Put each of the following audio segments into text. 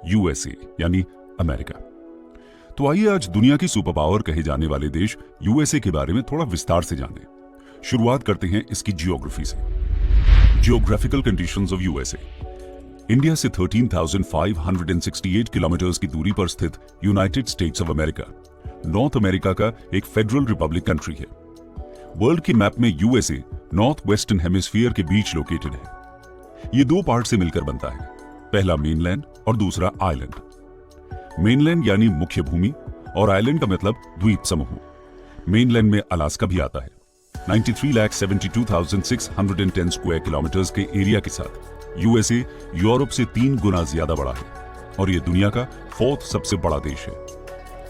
USA यानी America. तो आइए आज दुनिया की सुपर पावर कहे जाने वाले देश यूएसए के बारे में थोड़ा विस्तार से जानें। शुरुआत करते हैं इसकी जियोग्राफी से। Geographical conditions of USA. India से 13,568 किलोमीटर की दूरी पर स्थित United states of America north America का एक फेडरल रिपब्लिक कंट्री है। वर्ल्ड के मैप में यूएसए नॉर्थ वेस्टर्न हेमिस्फीयर के बीच लोकेटेड है। ये दो पार्ट से मिलकर बनता है, पहला मेनलैंड और दूसरा आइलैंड। मेनलैंड यानी मुख्य भूमि और आइलैंड का मतलब द्वीप समूह। मेनलैंड में अलास्का भी आता है। 93,72,610 स्क्वायर किलोमीटर के एरिया के साथ यूएसए यूरोप से 3 गुना ज्यादा बड़ा है और यह दुनिया का 4th सबसे बड़ा देश है।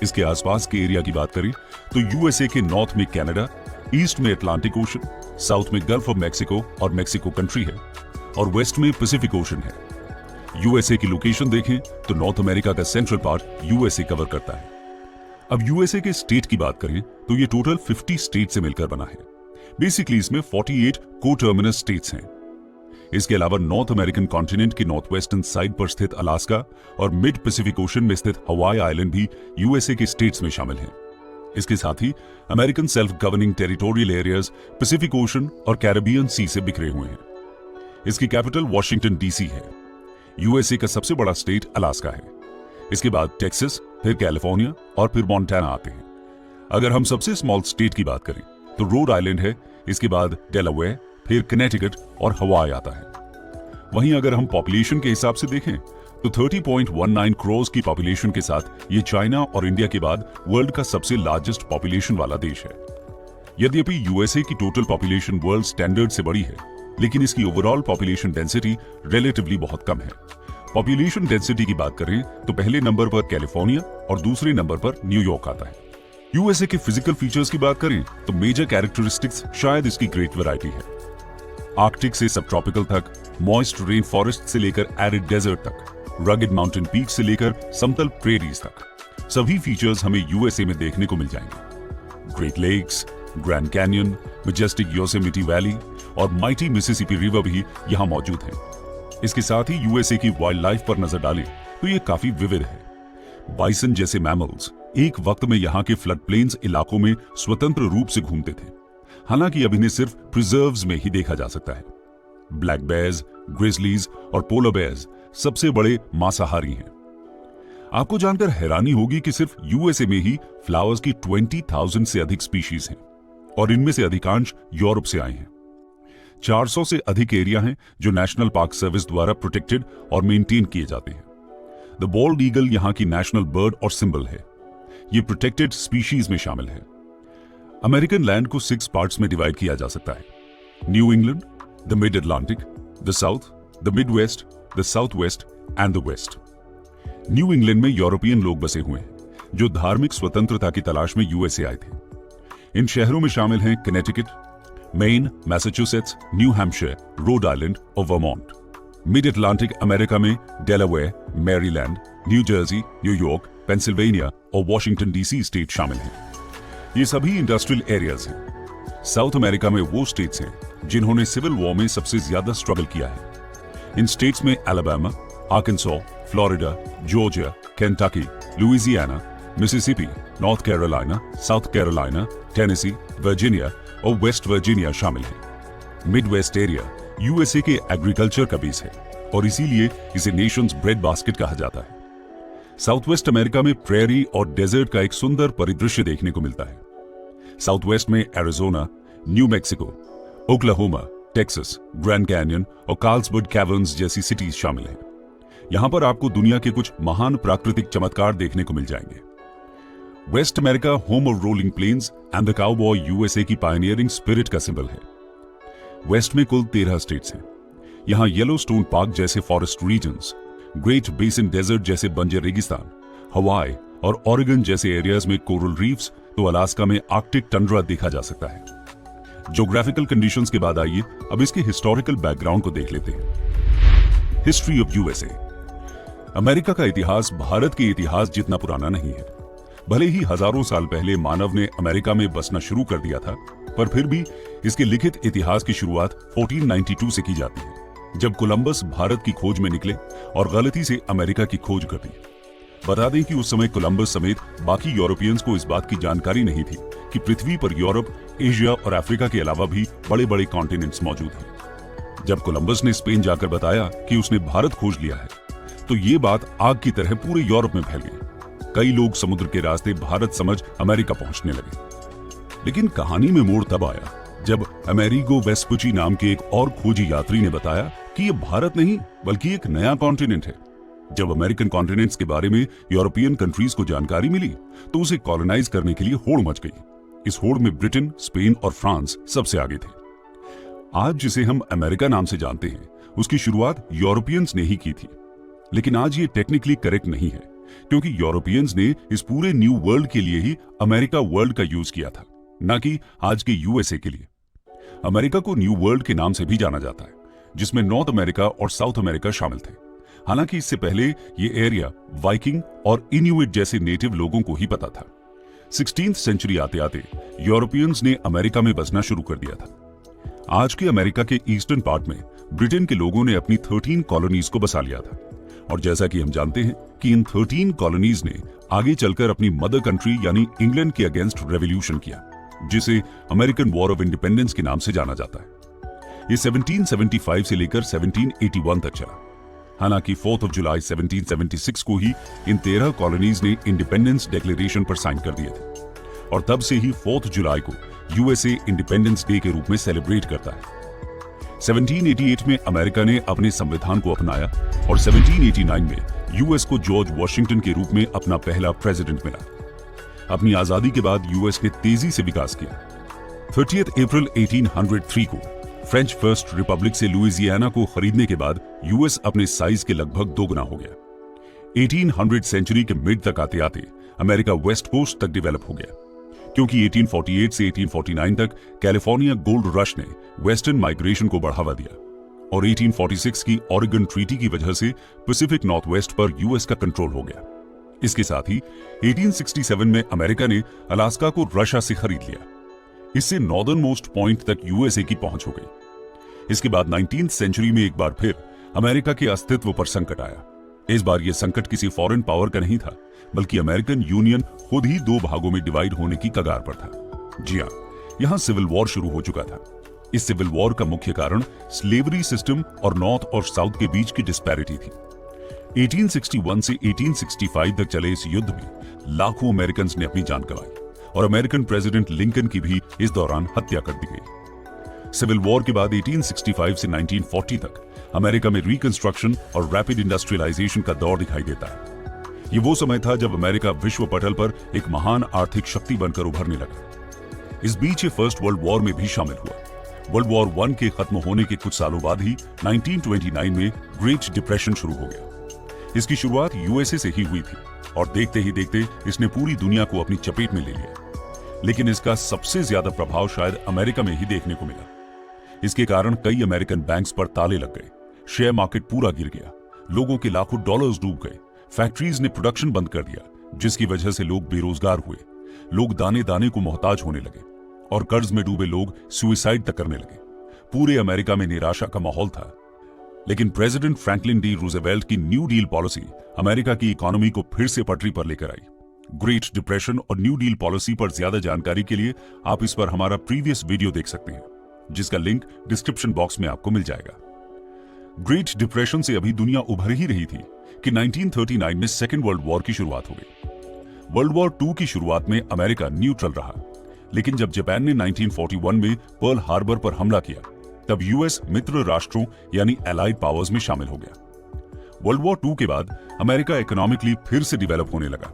इसके आसपास के एरिया की बात करें तो यूएसए के नॉर्थ में कनाडा, ईस्ट में अटलांटिक ओशन, साउथ में गल्फ ऑफ मैक्सिको और मैक्सिको कंट्री है और वेस्ट में पैसिफिक ओशन है। यूएसए की लोकेशन देखें तो नॉर्थ अमेरिका का सेंट्रल पार्ट यूएसए कवर करता है। अब यूएसए के स्टेट की बात करें तो ये टोटल 50 स्टेट से मिलकर बना है। बेसिकली इसमें 48 को-टर्मिनस स्टेट्स हैं। इसके अलावा नॉर्थ अमेरिकन कॉन्टिनेंट के नॉर्थ वेस्टर्न साइड पर स्थित अलास्का और मिड पैसिफिक ओशन में स्थित हवाई आइलैंड भी यूएसए के स्टेट्स में शामिल हैं। इसके साथ ही American self governing territorial areas Pacific Ocean और कैरिबियन सी से बिखरे हुए हैं। इसकी कैपिटल वॉशिंगटन डीसी है। यूएसए का सबसे बड़ा स्टेट अलास्का है। इसके बाद टेक्सास, फिर कैलिफोर्निया और फिर मोंटाना आते हैं। अगर हम सबसे स्मॉल स्टेट की बात करें तो रोड आइलैंड है। इसके बाद डेलावेयर, फिर कनेटिकट और हवाई आता है। वहीं अगर हम पॉपुलेशन के हिसाब से देखें तो 30.19 करोड़ की पॉपुलेशन के साथ ये चाइना और इंडिया के बाद वर्ल्ड का सबसे लार्जेस्ट पॉपुलेशन वाला देश है। यद्यपि यूएसए की टोटल पॉपुलेशन वर्ल्ड स्टैंडर्ड से बड़ी है, लेकिन इसकी ओवरऑल पॉपुलेशन डेंसिटी रिलेटिवली बहुत कम है। पॉपुलेशन डेंसिटी की बात करें तो पहले नंबर पर कैलिफोर्निया और दूसरे नंबर पर न्यूयॉर्क आता है। यूएसए के फिजिकल फीचर्स की बात करें तो मेजर कैरेक्टरिस्टिक्स शायद इसकी ग्रेट वैरायटी है। आर्कटिक से सब ट्रॉपिकल तक, मॉइस्ट रेन फॉरेस्ट से लेकर एरिड डेजर्ट तक, रगेड माउंटेन पीक से लेकर समतल प्रेरीज तक, सभी फीचर्स हमें यूएसए में देखने को मिल जाएंगे। Great Lakes, Grand Canyon, majestic Yosemite Valley और माइटी मिसिसिपी रिवर भी यहाँ मौजूद है। इसके साथ ही यूएसए की वाइल्ड लाइफ पर नजर डालें तो ये काफी विविध है। बाइसन जैसे मैमल्स एक वक्त में यहाँ के फ्लड प्लेन्स इलाकों में स्वतंत्र रूप से घूमते थे, हालांकि अब इन्हें सिर्फ प्रिजर्व्स में ही देखा जा सकता है। ब्लैक बेयर्स, ग्रिजलीज और पोलर बेयर्स सबसे बड़े मांसाहारी हैं। आपको जानकर हैरानी होगी कि सिर्फ यूएसए में ही फ्लावर्स की 20,000 से अधिक स्पीशीज हैं और इनमें से अधिकांश यूरोप से आए हैं। 400 से अधिक एरिया हैं जो नेशनल पार्क सर्विस द्वारा प्रोटेक्टेड और मेंटेन किए जाते हैं। द बॉल्ड ईगल यहाँ की नेशनल बर्ड और सिंबल है। ये प्रोटेक्टेड स्पीशीज में शामिल है। अमेरिकन लैंड को 6 पार्ट्स में डिवाइड किया जा सकता है। New England, the Mid Atlantic, the South, the Midwest, the Southwest and the West. New England में यूरोपियन लोग बसे हुए हैं जो धार्मिक स्वतंत्रता की तलाश में यूएसए आए थे। इन शहरों में शामिल हैं Connecticut, main, Massachusetts, new Hampshire, Rhode Island और वर्मोंट। मिड अटलांटिक अमेरिका में Delaware, Maryland, new Jersey, New York, Pennsylvania और वॉशिंगटन डीसी स्टेट शामिल हैं। ये सभी इंडस्ट्रियल एरियाज हैं। साउथ अमेरिका में वो स्टेट्स हैं जिन्होंने सिविल वॉर में सबसे ज्यादा स्ट्रगल किया है। इन स्टेट्स में Alabama, Arkansas, Florida, Georgia, Kentucky, Louisiana, Mississippi, North Carolina, South Carolina, Tennessee, Virginia और वेस्ट वर्जीनिया शामिल हैं। मिड वेस्ट एरिया यूएसए के एग्रीकल्चर का बेस है और इसीलिए इसे नेशंस ब्रेड बास्केट कहा जाता है। साउथ वेस्ट अमेरिका में प्रेरी और डेजर्ट का एक सुंदर परिदृश्य देखने को मिलता है। साउथ वेस्ट में Arizona, new Mexico, Oklahoma, Texas, grand canyon और कार्लसबर्ग कैवर्न्स जैसी सिटीज शामिल हैं। यहां पर आपको दुनिया के कुछ महान प्राकृतिक चमत्कार देखने को मिल जाएंगे। West America, home of rolling plains and the cowboy USA की पायनियरिंग स्पिरिट का सिंबल है। वेस्ट में कुल 13 स्टेट्स हैं। यहां येलोस्टोन पार्क जैसे forest regions, Great Basin desert जैसे बंजर रेगिस्तान, हवाई और ओरेगन जैसे एरियाज में कोरल रीफ्स, तो अलास्का में आर्कटिक टंड्रा देखा जा सकता है। ज्योग्राफिकल कंडीशंस के बाद आइए अब इसके हिस्टोरिकल बैकग्राउंड को देख लेते हैं। History of USA. अमेरिका का इतिहास भारत के इतिहास जितना पुराना नहीं है। भले ही हजारों साल पहले मानव ने अमेरिका में बसना शुरू कर दिया था, पर फिर भी इसके लिखित इतिहास की शुरुआत 1492 से की जाती है। जब कोलंबस भारत की खोज में निकले और गलती से अमेरिका की खोज कर दी। बता दें कि उस समय कोलंबस समेत बाकी यूरोपियंस को इस बात की जानकारी नहीं थी कि पृथ्वी पर यूरोप, एशिया और अफ्रीका के अलावा भी बड़े बड़े कॉन्टिनेंट्स मौजूद हैं। जब कोलंबस ने स्पेन जाकर बताया कि उसने भारत खोज लिया है, तो ये बात आग की तरह पूरे यूरोप में फैल गई। कई लोग समुद्र के रास्ते भारत समझ अमेरिका पहुंचने लगे। लेकिन कहानी में मोड़ तब आया जब अमेरिगो वेस्पुची नाम के एक और खोजी यात्री ने बताया कि यह भारत नहीं बल्कि एक नया कॉन्टिनेंट है। जब अमेरिकन कॉन्टिनेंट्स के बारे में यूरोपियन कंट्रीज को जानकारी मिली तो उसे कॉलोनाइज करने के लिए होड़ मच गई। इस होड़ में ब्रिटेन, स्पेन और फ्रांस सबसे आगे थे। आज जिसे हम अमेरिका नाम से जानते हैं, उसकी शुरुआत यूरोपियंस ने ही की थी। लेकिन आज ये टेक्निकली करेक्ट नहीं है, क्योंकि यूरोपियंस ने इस पूरे न्यू वर्ल्ड के लिए ही अमेरिका वर्ल्ड का यूज किया था, न कि आज के यूएसए के लिए। अमेरिका को न्यू वर्ल्ड के नाम से भी जाना जाता है, जिसमें नॉर्थ अमेरिका और साउथ अमेरिका शामिल थे। हालांकि इससे पहले ये एरिया वाइकिंग और इन्यूइट जैसे नेटिव लोगों को ही पता था। 16th सेंचुरी आते आते यूरोपियंस ने अमेरिका में बसना शुरू कर दिया था। आज के अमेरिका के ईस्टर्न पार्ट में ब्रिटेन के लोगों ने अपनी 13 कॉलोनीज को बसा लिया था। और जैसा कि हम जानते हैं कि इन 13 कॉलोनीज ने आगे चलकर अपनी मदर कंट्री यानी इंग्लैंड के अगेंस्ट रेवोल्यूशन किया, जिसे अमेरिकन वॉर ऑफ इंडिपेंडेंस के नाम से जाना जाता है। ये 1775 से लेकर 1781 तक चला। हालांकि 4 जुलाई 1776 को ही इन 13 कॉलोनीज ने इंडिपेंडेंस डिक्लेरेशन पर साइन कर दिए थे, और तब से ही 4 जुलाई को यूएसए इंडिपेंडेंस डे के रूप में सेलिब्रेट करता है। 1788 में अमेरिका ने अपने संविधान को अपनाया और 1789 में यूएस को जॉर्ज वॉशिंगटन के रूप में अपना पहला प्रेसिडेंट मिला। अपनी आजादी के बाद यूएस ने तेजी से विकास किया। 30 अप्रैल 1803 को फ्रेंच फर्स्ट रिपब्लिक से लुइसियाना को खरीदने के बाद यूएस अपने साइज के लगभग दोगुना हो गया। 1800 सेंचुरी के मिड तक आते आते अमेरिका वेस्ट कोस्ट तक डेवलप हो गया, क्योंकि 1848 से 1849 तक कैलिफोर्निया गोल्ड रश ने वेस्टर्न माइग्रेशन को बढ़ावा दिया, और 1846 की ऑरेगन ट्रीटी की वजह से पैसिफिक नॉर्थ वेस्ट पर यूएस का कंट्रोल हो गया। इसके साथ ही 1867 में अमेरिका ने अलास्का को रशिया से खरीद लिया। इससे नॉर्दर्न मोस्ट पॉइंट तक यूएसए की पहुंच हो गई। इसके बाद 19th सेंचुरी में एक बार फिर अमेरिका के अस्तित्व पर संकट आया। इस बार यह संकट किसी फॉरेन पावर का नहीं था, बल्कि अमेरिकन यूनियन खुद ही 2 भागों में डिवाइड होने की कगार पर था। जी हां, यहां सिविल वॉर शुरू हो चुका था। इस सिविल वॉर का मुख्य कारण स्लेवरी सिस्टम और नॉर्थ और साउथ के बीच की डिस्पैरिटी थी। 1861 से 1865 तक चले इस युद्ध में लाखों अमेरिकन ने अपनी जान गंवाई, और अमेरिकन प्रेसिडेंट लिंकन की भी इस दौरान हत्या कर दी गई। सिविल वॉर के बाद 1865 से 1940 तक अमेरिका में रिकंस्ट्रक्शन और रैपिड इंडस्ट्रियलाइजेशन का दौर दिखाई देता है। ये वो समय था जब अमेरिका विश्व पटल पर एक महान आर्थिक शक्ति बनकर उभरने लगा। इस बीच ये फर्स्ट वर्ल्ड वॉर में भी शामिल हुआ। वर्ल्ड वॉर 1 के खत्म होने के कुछ सालों बाद ही 1929 में ग्रेट डिप्रेशन शुरू हो गया। इसकी शुरुआत यूएसए से ही हुई थी, और देखते ही देखते इसने पूरी दुनिया को अपनी चपेट में ले लिया। लेकिन इसका सबसे ज्यादा प्रभाव शायद अमेरिका में ही देखने को मिला। इसके कारण कई अमेरिकन बैंक्स पर ताले लग गए, शेयर मार्केट पूरा गिर गया, लोगों के लाखों डॉलर्स डूब गए, फैक्ट्रीज ने प्रोडक्शन बंद कर दिया, जिसकी वजह से लोग बेरोजगार हुए, लोग दाने दाने को मोहताज होने लगे, और कर्ज में डूबे लोग सुइसाइड तक करने लगे। पूरे अमेरिका में निराशा का माहौल था। लेकिन प्रेसिडेंट फ्रैंकलिन डी रूजवेल्ट की न्यू डील पॉलिसी अमेरिका की इकोनॉमी को फिर से पटरी पर लेकर आई। ग्रेट डिप्रेशन और न्यू डील पॉलिसी पर ज्यादा जानकारी के लिए आप इस पर हमारा प्रीवियस वीडियो देख सकते हैं, जिसका लिंक डिस्क्रिप्शन बॉक्स में आपको मिल जाएगा। ग्रेट डिप्रेशन से अभी दुनिया उभर ही रही थी कि 1939 में सेकेंड वर्ल्ड वॉर की शुरुआत हो गई। वर्ल्ड वॉर 2 की शुरुआत में अमेरिका न्यूट्रल रहा, लेकिन जब जापान ने 1941 में पर्ल हार्बर पर हमला किया, तब यूएस मित्र राष्ट्रों यानी एलाइड पावर्स में शामिल हो गया। वर्ल्ड वॉर 2 के बाद अमेरिका इकोनॉमिकली फिर से डेवलप होने लगा।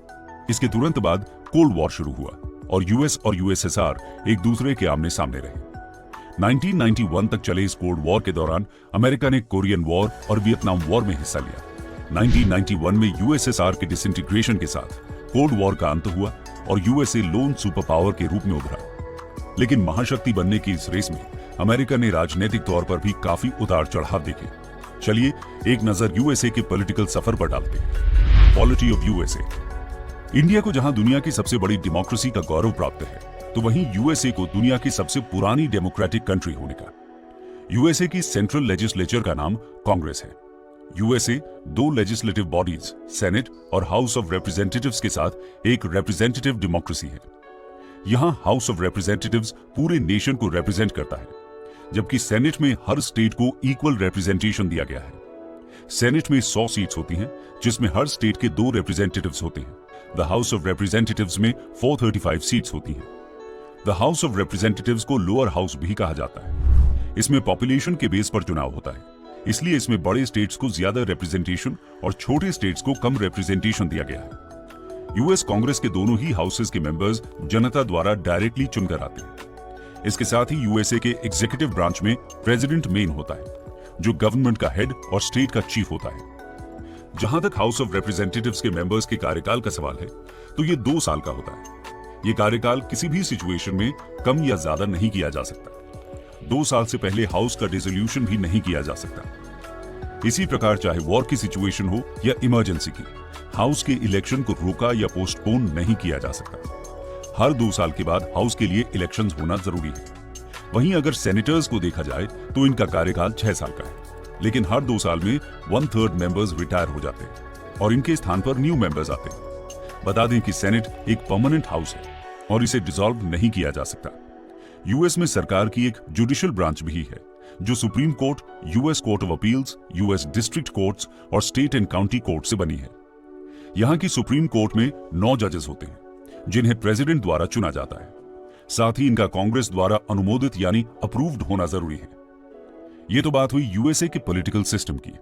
इसके तुरंत बाद कोल्ड वॉर शुरू हुआ और यूएस और यूएसएसआर एक दूसरे के आमने सामने रहे। 1991 तक चले इस कोल्ड वॉर के दौरान अमेरिका ने कोरियन वॉर और वियतनाम वॉर में हिस्सा लिया। 1991 में यूएसएसआर के डिसइंटीग्रेशन के साथ कोल्ड वॉर का अंत हुआ और यूएसए लोन सुपर पावर के रूप में उभरा। लेकिन महाशक्ति बनने की इस रेस में अमेरिका ने राजनीतिक तौर पर भी काफी उतार चढ़ाव देखे। चलिए एक नजर यूएसए के पॉलिटिकल सफर पर डालते हैं। Polity of USA. इंडिया को जहां दुनिया की सबसे बड़ी डेमोक्रेसी का गौरव प्राप्त है, तो वहीं यूएसए को दुनिया की सबसे पुरानी डेमोक्रेटिक कंट्री होने का। यूएसए की सेंट्रल लेजिस्लेचर का नाम कांग्रेस है। यूएसए 2 लेजिस्लेटिव बॉडीज, सेनेट और हाउस ऑफ रिप्रेजेंटेटिव्स के साथ एक रिप्रेजेंटेटिव डेमोक्रेसी है। यहां हाउस ऑफ रिप्रेजेंटेटिव्स पूरे नेशन को रिप्रेजेंट करता है, जबकि सेनेट में हर स्टेट को इक्वल रिप्रेजेंटेशन दिया गया है। सेनेट में 100 सीट्स होती हैं, जिसमें हर स्टेट के 2 रिप्रेजेंटेटिव्स होते हैं। द हाउस ऑफ रिप्रेजेंटेटिव्स में 435 सीट्स होती हैं। द हाउस ऑफ रिप्रेजेंटेटिव्स को लोअर हाउस भी कहा जाता है। इसमें पॉपुलेशन के बेस पर चुनाव होता है, इसलिए इसमें बड़े स्टेट्स को ज्यादा रिप्रेजेंटेशन और छोटे स्टेट्स को कम रिप्रेजेंटेशन दिया गया है। यूएस कांग्रेस के दोनों ही हाउसेस के मेंबर्स जनता द्वारा डायरेक्टली चुनकर आते हैं। इसके साथ ही यूएसए के एग्जीक्यूटिव ब्रांच में प्रेसिडेंट मेन होता है, जो गवर्नमेंट का हेड और स्टेट का चीफ होता है। जहां तक हाउस ऑफ रिप्रेजेंटेटिव्स के मेंबर्स के कार्यकाल का सवाल है, तो ये 2 साल का होता है। ये कार्यकाल किसी भी सिचुएशन में कम या ज्यादा नहीं किया जा सकता। 2 साल से पहले हाउस का डिसोल्यूशन भी नहीं किया जा सकता। इसी प्रकार चाहे वॉर की सिचुएशन हो या इमरजेंसी की, हाउस के इलेक्शन को रोका या पोस्टपोन नहीं किया जा सकता। हर 2 साल के बाद हाउस के लिए इलेक्शंस होना जरूरी है। वहीं अगर सेनेटर्स को देखा जाए तो इनका कार्यकाल 6 साल का है, लेकिन हर 2 साल में 1/3 मेंबर्स रिटायर हो जाते हैं और इनके स्थान पर न्यू मेंबर्स आते हैं। बता दें कि सेनेट एक परमानेंट हाउस है और इसे डिसॉल्व नहीं किया जा सकता। यूएस में सरकार की एक जुडिशियल ब्रांच भी है, जो supreme court, US court of appeals, US district courts और स्टेट एंड काउंटी कोर्ट से बनी है। यहां की सुप्रीम कोर्ट में 9 जजेस होते हैं, जिन्हें प्रेसिडेंट द्वारा चुना जाता है। साथ ही इनका कांग्रेस द्वारा अनुमोदित यानी अप्रूव्ड होना जरूरी है। यह तो बात हुई यूएसए के पॉलिटिकल सिस्टम की।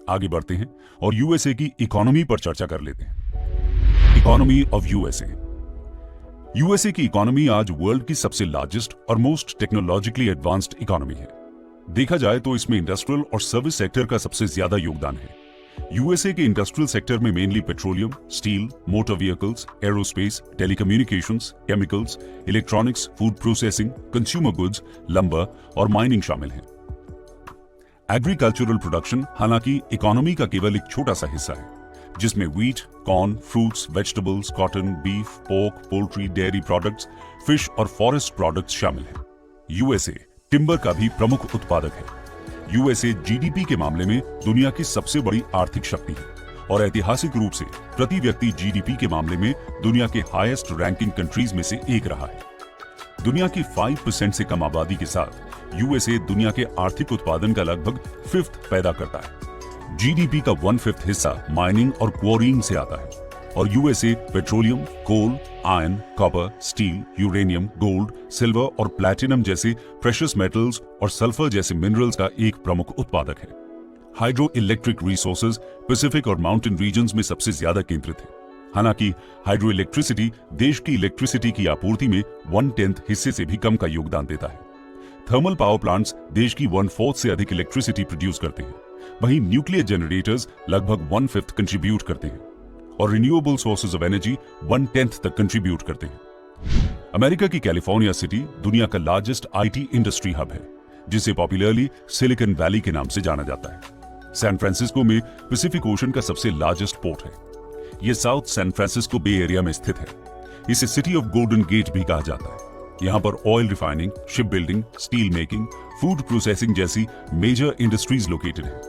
आगे बढ़ते हैं और यूएसए की इकोनॉमी पर चर्चा कर लेते हैं। Economy of USA. यूएसए की इकोनॉमी आज वर्ल्ड की सबसे लार्जेस्ट और मोस्ट टेक्नोलॉजिकली एडवांस्ड इकोनॉमी है। देखा जाए तो इसमें इंडस्ट्रियल और सर्विस सेक्टर का सबसे ज्यादा योगदान है। यूएसए के इंडस्ट्रियल सेक्टर में mainly petroleum, steel, motor vehicles, aerospace, telecommunications, chemicals, electronics, food processing, consumer goods, lumbar और माइनिंग शामिल हैं। एग्रीकल्चरल प्रोडक्शन हालांकि इकोनॉमी का केवल एक छोटा सा हिस्सा है, जिसमें wheat, corn, fruits, vegetables, cotton, beef, pork, poultry, dairy products, fish और फॉरेस्ट प्रोडक्ट्स शामिल हैं। यूएसए टिम्बर का भी प्रमुख उत्पादक है। यूएसए जीडीपी के मामले में दुनिया की सबसे बड़ी आर्थिक शक्ति है और ऐतिहासिक रूप से प्रति व्यक्ति जीडीपी के मामले में दुनिया के हाईएस्ट रैंकिंग कंट्रीज में से एक रहा है। दुनिया की 5% से कम आबादी के साथ यूएसए दुनिया के आर्थिक उत्पादन का लगभग 5th पैदा करता है। जीडीपी का 1/5 हिस्सा माइनिंग और क्वारीइंग से आता है और USA petroleum, coal, iron, copper, steel, uranium, gold, silver और प्लैटिनम जैसे प्रेशियस मेटल्स और सल्फर जैसे मिनरल्स का एक प्रमुख उत्पादक है। हाइड्रो इलेक्ट्रिक रिसोर्सेज पैसिफिक और माउंटेन रीजन्स में सबसे ज्यादा केंद्रित है। हालांकि हाइड्रो इलेक्ट्रिसिटी देश की इलेक्ट्रिसिटी की आपूर्ति में 1/10 हिस्से से भी कम का योगदान देता है। थर्मल पावर प्लांट्स देश की 1/4 से अधिक इलेक्ट्रिसिटी प्रोड्यूस करते हैं। वहीं न्यूक्लियर जनरेटर्स लगभग 1/5 कंट्रीब्यूट करते हैं और रिन्यूएबल सोर्सेज ऑफ एनर्जी 1/10 तक कंट्रीब्यूट करते हैं। अमेरिका की कैलिफोर्निया सिटी दुनिया का लार्जेस्ट आईटी इंडस्ट्री हब है, जिसे पॉपुलरली सिलिकॉन वैली के नाम से जाना जाता है। सैन फ्रांसिस्को में पैसिफिक ओशन का सबसे लार्जेस्ट पोर्ट है। यह साउथ सैन फ्रांसिस्को बे एरिया में स्थित है। इसे सिटी ऑफ गोल्डन गेट भी कहा जाता है। यहां पर oil refining, ship building, steel making, food processing जैसी मेजर इंडस्ट्रीज लोकेटेड है।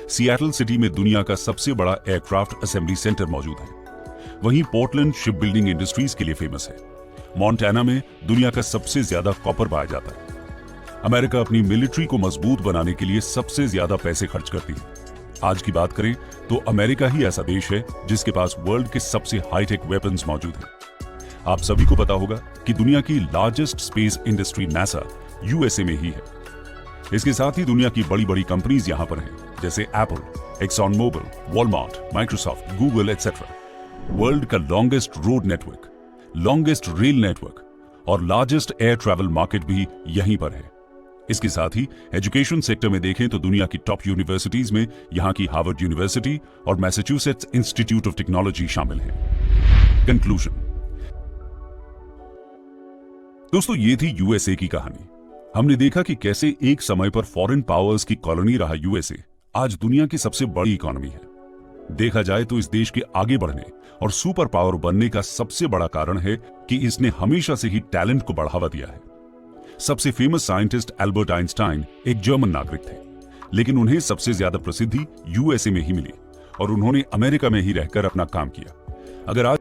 सिएटल सिटी में दुनिया का सबसे बड़ा एयरक्राफ्ट असेंबली सेंटर मौजूद है। वहीं पोर्टलैंड शिप बिल्डिंग इंडस्ट्रीज के लिए फेमस है। मोंटाना में दुनिया का सबसे ज्यादा कॉपर पाया जाता है। अमेरिका अपनी मिलिट्री को मजबूत बनाने के लिए सबसे ज्यादा पैसे खर्च करती है। आज की बात करें तो अमेरिका ही ऐसा देश है जिसके पास वर्ल्ड के सबसे हाईटेक वेपन्स मौजूद हैं। आप सभी को पता होगा कि दुनिया की largest space industry NASA USA में ही है। इसके साथ ही दुनिया की बड़ी बड़ी कंपनीज यहां पर हैं, जैसे Apple, Exxon Mobil, Walmart, Microsoft, Google etcetera. World का longest road network, longest rail network और लार्जेस्ट एयर ट्रैवल मार्केट भी यहीं पर है। इसके साथ ही एजुकेशन सेक्टर में देखें तो दुनिया की टॉप यूनिवर्सिटीज में यहां की हार्वर्ड यूनिवर्सिटी और मैसाचुसेट्स इंस्टीट्यूट ऑफ टेक्नोलॉजी शामिल है। कंक्लूजन। दोस्तों, ये थी यूएसए की कहानी। हमने देखा कि कैसे एक समय पर फॉरेन पावर्स की कॉलोनी रहा यूएसए आज दुनिया की सबसे बड़ी इकोनॉमी है। देखा जाए तो इस देश के आगे बढ़ने और सुपर पावर बनने का सबसे बड़ा कारण है कि इसने हमेशा से ही टैलेंट को बढ़ावा दिया है। सबसे फेमस साइंटिस्ट एल्बर्ट आइंस्टाइन एक जर्मन नागरिक थे, लेकिन उन्हें सबसे ज्यादा प्रसिद्धि यूएसए में ही मिली और उन्होंने अमेरिका में ही रहकर अपना काम किया। अगर आज